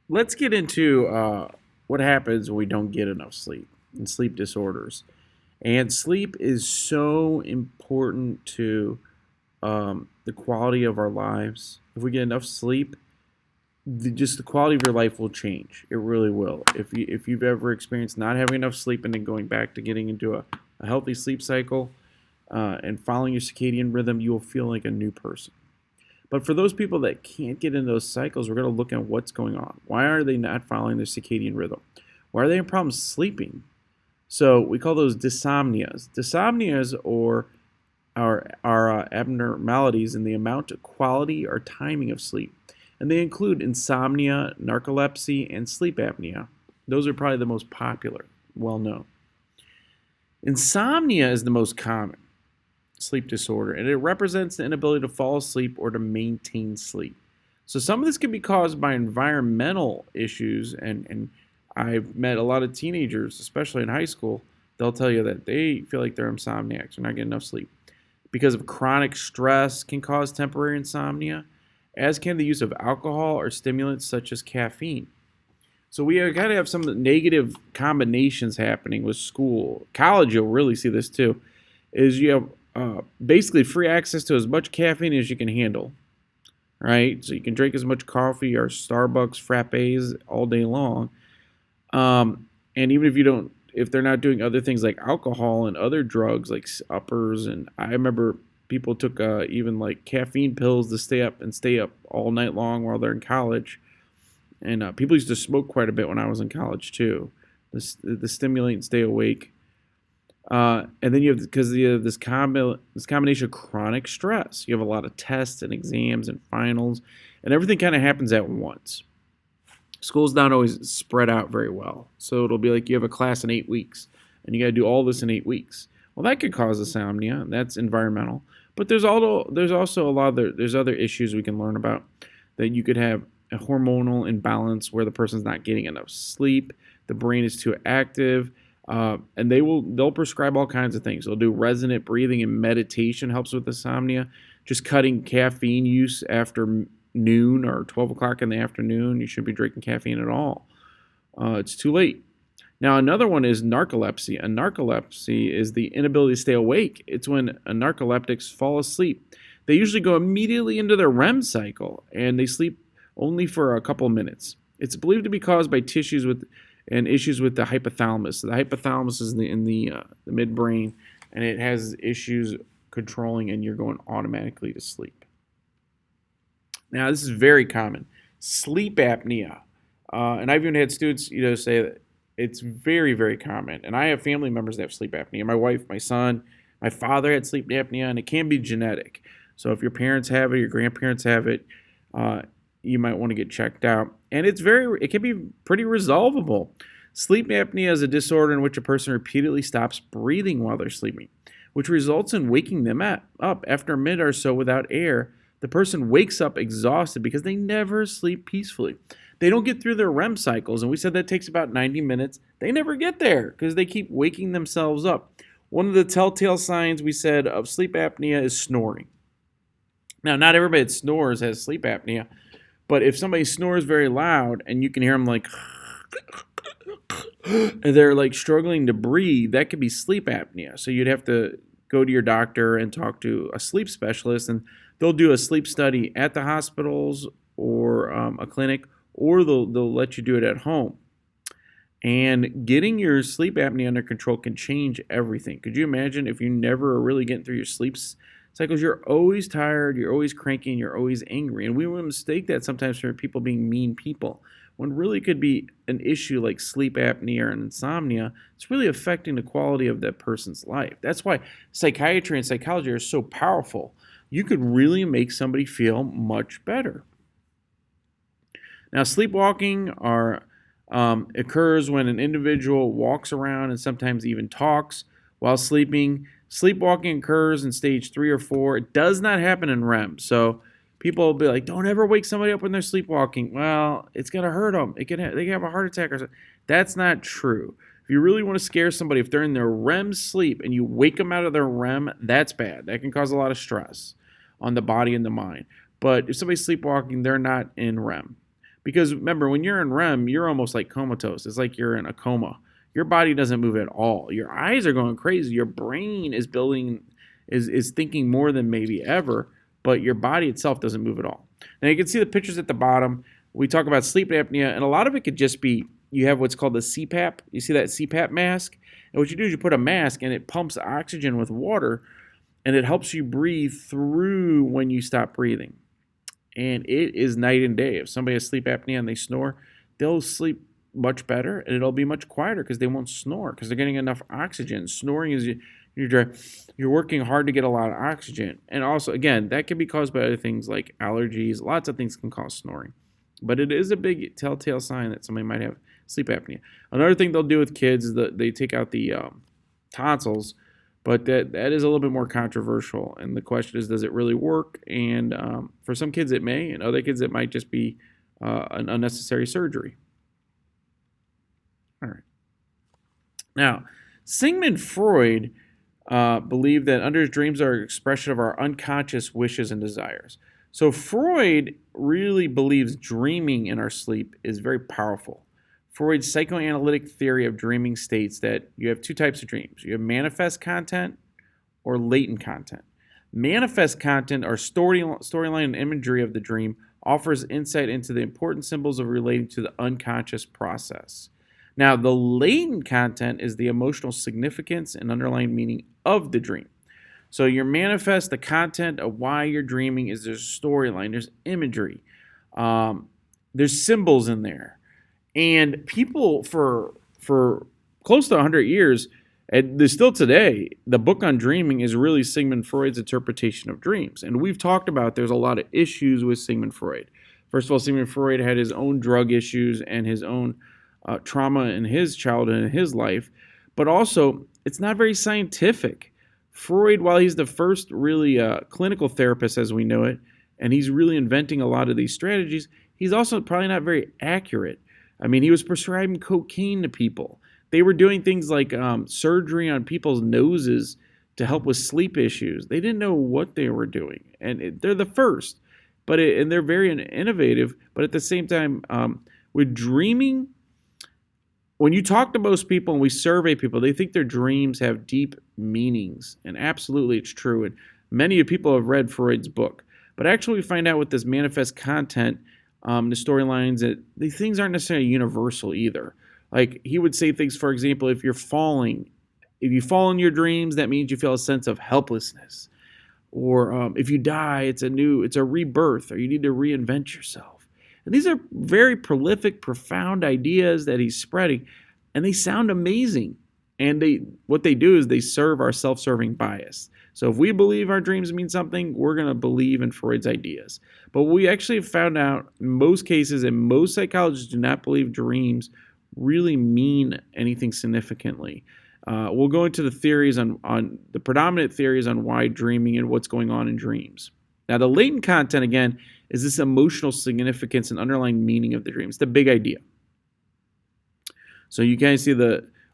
let's get into what happens when we don't get enough sleep and sleep disorders. And sleep is so important to the quality of our lives. If we get enough sleep, just the quality of your life will change. It really will. If you've ever experienced not having enough sleep and then going back to getting into a healthy sleep cycle and following your circadian rhythm, you will feel like a new person. But for those people that can't get into those cycles, we're going to look at what's going on. Why are they not following their circadian rhythm? Why are they having problems sleeping? So we call those dysomnias. Dysomnias are abnormalities in the amount, quality, or timing of sleep. And they include insomnia, narcolepsy, and sleep apnea. Those are probably the most popular, well known. Insomnia is the most common sleep disorder, and it represents the inability to fall asleep or to maintain sleep. So some of this can be caused by environmental issues, and I've met a lot of teenagers, especially in high school, they'll tell you that they feel like they're insomniacs, they're not getting enough sleep. Because of chronic stress can cause temporary insomnia, as can the use of alcohol or stimulants such as caffeine. So we got to have some negative combinations happening with school. College, you'll really see this too, is you have basically free access to as much caffeine as you can handle, right? So you can drink as much coffee or Starbucks frappes all day long. And even if they're not doing other things like alcohol and other drugs like uppers, and I remember people took even like caffeine pills to stay up all night long while they're in college. And people used to smoke quite a bit when I was in college too. The stimulate and stay awake. And then you have because you have this combination of chronic stress. You have a lot of tests and exams and finals, and everything kind of happens at once. School's not always spread out very well, so it'll be like you have a class in 8 weeks, and you got to do all this in 8 weeks. Well, that could cause insomnia. That's environmental, but there's also a lot of there's other issues we can learn about that you could have a hormonal imbalance where the person's not getting enough sleep, the brain is too active. And they'll prescribe all kinds of things. They'll do resonant breathing and meditation helps with insomnia. Just cutting caffeine use after noon or 12 o'clock in the afternoon. You shouldn't be drinking caffeine at all. It's too late. Now another one is narcolepsy. A narcolepsy is the inability to stay awake. It's when narcoleptics fall asleep. They usually go immediately into their REM cycle and they sleep only for a couple of minutes. It's believed to be caused by issues with the hypothalamus. The hypothalamus is in the midbrain, and it has issues controlling, and you're going automatically to sleep. Now, this is very common. Sleep apnea, and I've even had students, say that it's very, very common. And I have family members that have sleep apnea. My wife, my son, my father had sleep apnea, and it can be genetic. So if your parents have it, your grandparents have it, you might want to get checked out. And it can be pretty resolvable. Sleep apnea is a disorder in which a person repeatedly stops breathing while they're sleeping, which results in waking them up after a minute or so without air. The person wakes up exhausted because they never sleep peacefully. They don't get through their REM cycles, and we said that takes about 90 minutes. They never get there because they keep waking themselves up. One of the telltale signs we said of sleep apnea is snoring. Now, not everybody that snores has sleep apnea, but if somebody snores very loud and you can hear them like, and they're like struggling to breathe, that could be sleep apnea. So you'd have to go to your doctor and talk to a sleep specialist, and they'll do a sleep study at the hospitals or a clinic, or they'll let you do it at home. And getting your sleep apnea under control can change everything. Could you imagine if you never are really getting through your sleep cycles? You're always tired, you're always cranky, and you're always angry. And we would mistake that sometimes for people being mean people, when really it could be an issue like sleep apnea or insomnia. It's really affecting the quality of that person's life. That's why psychiatry and psychology are so powerful. You could really make somebody feel much better. Now, sleepwalking occurs when an individual walks around and sometimes even talks while sleeping. Sleepwalking occurs in stage 3 or 4. It does not happen in REM. So people will be like, don't ever wake somebody up when they're sleepwalking. Well, it's going to hurt them. They can have a heart attack or something. That's not true. If you really want to scare somebody, if they're in their REM sleep and you wake them out of their REM, that's bad. That can cause a lot of stress on the body and the mind. But if somebody's sleepwalking, they're not in REM. Because remember, when you're in REM, you're almost like comatose. It's like you're in a coma. Your body doesn't move at all. Your eyes are going crazy. Your brain is thinking more than maybe ever, but your body itself doesn't move at all. Now you can see the pictures at the bottom. We talk about sleep apnea, and a lot of it could just be you have what's called the CPAP. You see that CPAP mask? And what you do is you put a mask and it pumps oxygen with water, and it helps you breathe through when you stop breathing. And it is night and day. If somebody has sleep apnea and they snore, they'll sleep much better, and it'll be much quieter because they won't snore because they're getting enough oxygen. Snoring is you're working hard to get a lot of oxygen. And also, again, that can be caused by other things like allergies. Lots of things can cause snoring. But it is a big telltale sign that somebody might have sleep apnea. Another thing they'll do with kids is that they take out the tonsils, but that is a little bit more controversial. And the question is, does it really work? And for some kids it may, and other kids it might just be an unnecessary surgery. All right. Now, Sigmund Freud believed that under his dreams are an expression of our unconscious wishes and desires. So Freud really believes dreaming in our sleep is very powerful. Freud's psychoanalytic theory of dreaming states that you have two types of dreams. You have manifest content or latent content. Manifest content, or storyline and imagery of the dream, offers insight into the important symbols of relating to the unconscious process. Now, the latent content is the emotional significance and underlying meaning of the dream. So your manifest, the content of why you're dreaming, is there's storyline, there's imagery, there's symbols in there. And people for close to 100 years, and there's still today, the book on dreaming is really Sigmund Freud's interpretation of dreams. And we've talked about there's a lot of issues with Sigmund Freud. First of all, Sigmund Freud had his own drug issues and his own trauma in his childhood and his life. But also, it's not very scientific. Freud, while he's the first really clinical therapist as we know it, and he's really inventing a lot of these strategies, he's also probably not very accurate. I mean, he was prescribing cocaine to people. They were doing things like surgery on people's noses to help with sleep issues. They didn't know what they were doing, and they're the first. And they're very innovative. But at the same time, with dreaming, when you talk to most people and we survey people, they think their dreams have deep meanings. And absolutely, it's true. And many people have read Freud's book. But actually, we find out with this manifest content, the storylines, that these things aren't necessarily universal either. Like, he would say things, for example, if you fall in your dreams, that means you feel a sense of helplessness. Or if you die, it's a rebirth, or you need to reinvent yourself. And these are very prolific, profound ideas that he's spreading, and they sound amazing. And what they do is they serve our self-serving bias. So if we believe our dreams mean something, we're going to believe in Freud's ideas. But we actually have found out in most cases, and most psychologists do not believe dreams really mean anything significantly. We'll go into the theories on the predominant theories on why dreaming and what's going on in dreams. Now, the latent content, again, is this emotional significance and underlying meaning of the dream. It's the big idea. So you kind of see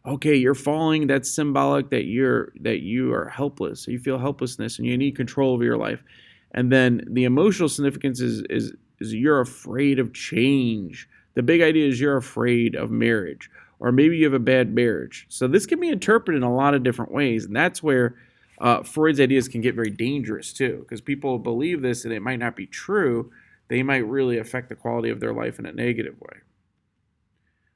okay, you're falling, that's symbolic that you are helpless. So you feel helplessness and you need control over your life. And then the emotional significance is you're afraid of change. The big idea is you're afraid of marriage, or maybe you have a bad marriage. So this can be interpreted in a lot of different ways, and that's where Freud's ideas can get very dangerous too, because people believe this and it might not be true. They might really affect the quality of their life in a negative way.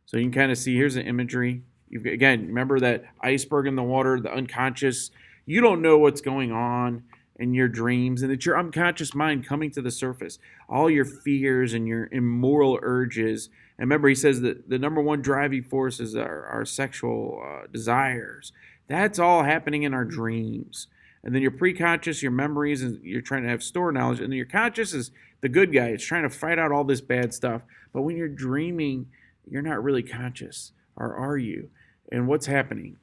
So you can kind of see, here's an imagery. Again, remember that iceberg in the water, the unconscious. You don't know what's going on in your dreams, and it's your unconscious mind coming to the surface. All your fears and your immoral urges. And remember, he says that the number one driving force is our sexual desires. That's all happening in our dreams. And then your preconscious, your memories, and you're trying to have stored knowledge. And then your conscious is the good guy. It's trying to fight out all this bad stuff. But when you're dreaming, you're not really conscious. Or are you? And what's happening?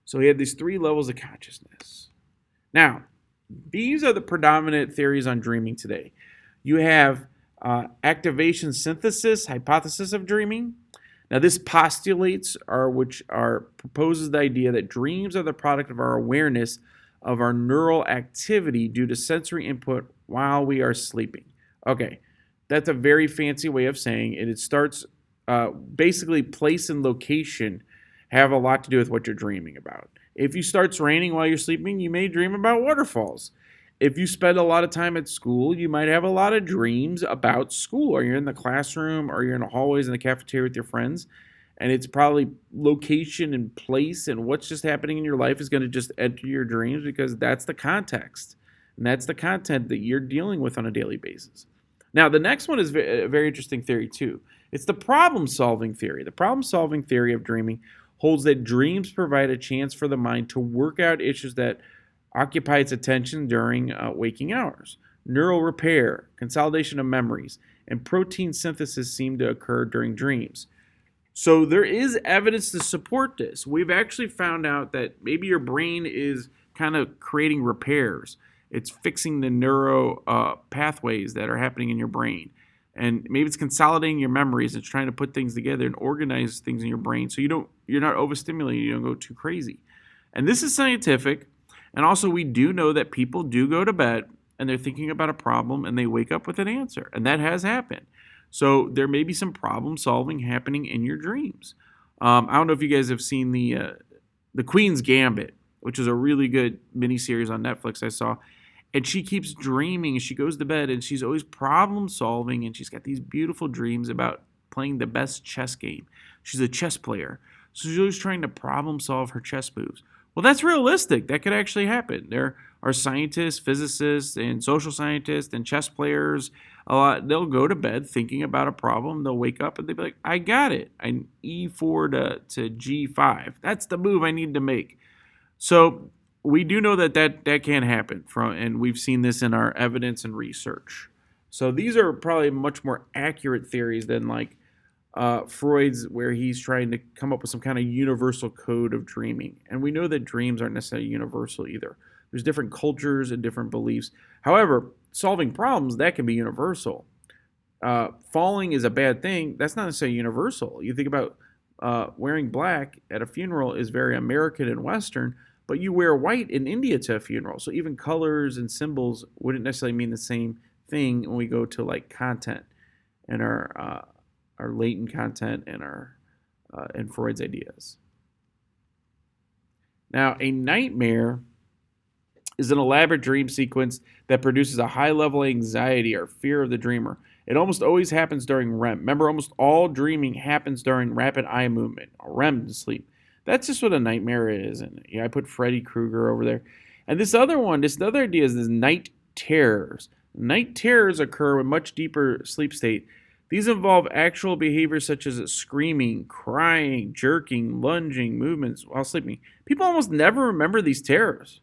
So he had these three levels of consciousness. Now, these are the predominant theories on dreaming today. You have activation synthesis hypothesis of dreaming. Now, this proposes the idea that dreams are the product of our awareness of our neural activity due to sensory input while we are sleeping. Okay, That's a very fancy way of saying it. It starts basically place and location have a lot to do with what you're dreaming about. If you starts raining while you're sleeping, you may dream about waterfalls. If you spend a lot of time at school, you might have a lot of dreams about school, or you're in the classroom, or you're in the hallways in the cafeteria with your friends. And it's probably location and place and what's just happening in your life is going to just enter your dreams because that's the context. And that's the content that you're dealing with on a daily basis. Now, the next one is a very interesting theory, too. It's the problem solving theory. The problem solving theory of dreaming holds that dreams provide a chance for the mind to work out issues that occupy its attention during waking hours. Neural repair, consolidation of memories, and protein synthesis seem to occur during dreams. So there is evidence to support this. We've actually found out that maybe your brain is kind of creating repairs. It's fixing the neuro pathways that are happening in your brain. And maybe it's consolidating your memories. It's trying to put things together and organize things in your brain so you're not overstimulated, you don't go too crazy. And this is scientific. And also we do know that people do go to bed and they're thinking about a problem and they wake up with an answer. And that has happened. So there may be some problem solving happening in your dreams. I don't know if you guys have seen the Queen's Gambit, which is a really good miniseries on Netflix I saw. And she keeps dreaming. She goes to bed and she's always problem solving. And she's got these beautiful dreams about playing the best chess game. She's a chess player. So she's always trying to problem solve her chess moves. Well, that's realistic. That could actually happen. There are scientists, physicists, and social scientists, and chess players. A lot. They'll go to bed thinking about a problem. They'll wake up and they'll be like, I got it. I E4 to G5. That's the move I need to make. So we do know that can happen, and we've seen this in our evidence and research. So these are probably much more accurate theories than like Freud's, where he's trying to come up with some kind of universal code of dreaming. And we know that dreams aren't necessarily universal either. There's different cultures and different beliefs. However, solving problems, that can be universal. Falling is a bad thing. That's not necessarily universal. You think about wearing black at a funeral is very American and Western, but you wear white in India to a funeral. So even colors and symbols wouldn't necessarily mean the same thing when we go to like content and our latent content and and Freud's ideas. Now, a nightmare is an elaborate dream sequence that produces a high-level anxiety or fear of the dreamer. It almost always happens during REM. Remember, almost all dreaming happens during rapid eye movement, or REM sleep. That's just what a nightmare is. And yeah, I put Freddy Krueger over there. And this other idea is this night terrors. Night terrors occur in much deeper sleep state. These involve actual behaviors such as screaming, crying, jerking, lunging, movements while sleeping. People almost never remember these terrors.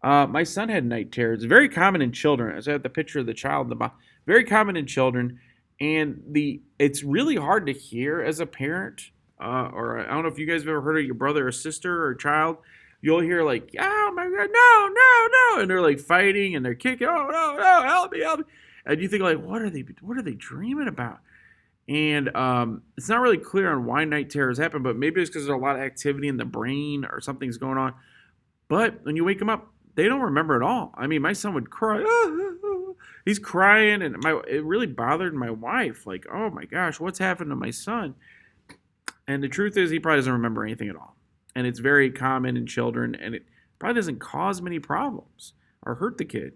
My son had night terrors. It's very common in children. As I have the picture of the child in the bottom. Very common in children. And it's really hard to hear as a parent. Or I don't know if you guys have ever heard of your brother or sister or child. You'll hear like, oh my God, no, no, no. And they're like fighting and they're kicking. Oh, no, no, help me, help me. And you think like, what are they dreaming about? And it's not really clear on why night terrors happen, but maybe it's because there's a lot of activity in the brain or something's going on. But when you wake them up, they don't remember at all. I mean, my son would cry. He's crying, and it really bothered my wife. Like, oh my gosh, what's happened to my son? And the truth is, he probably doesn't remember anything at all. And it's very common in children, and it probably doesn't cause many problems or hurt the kid.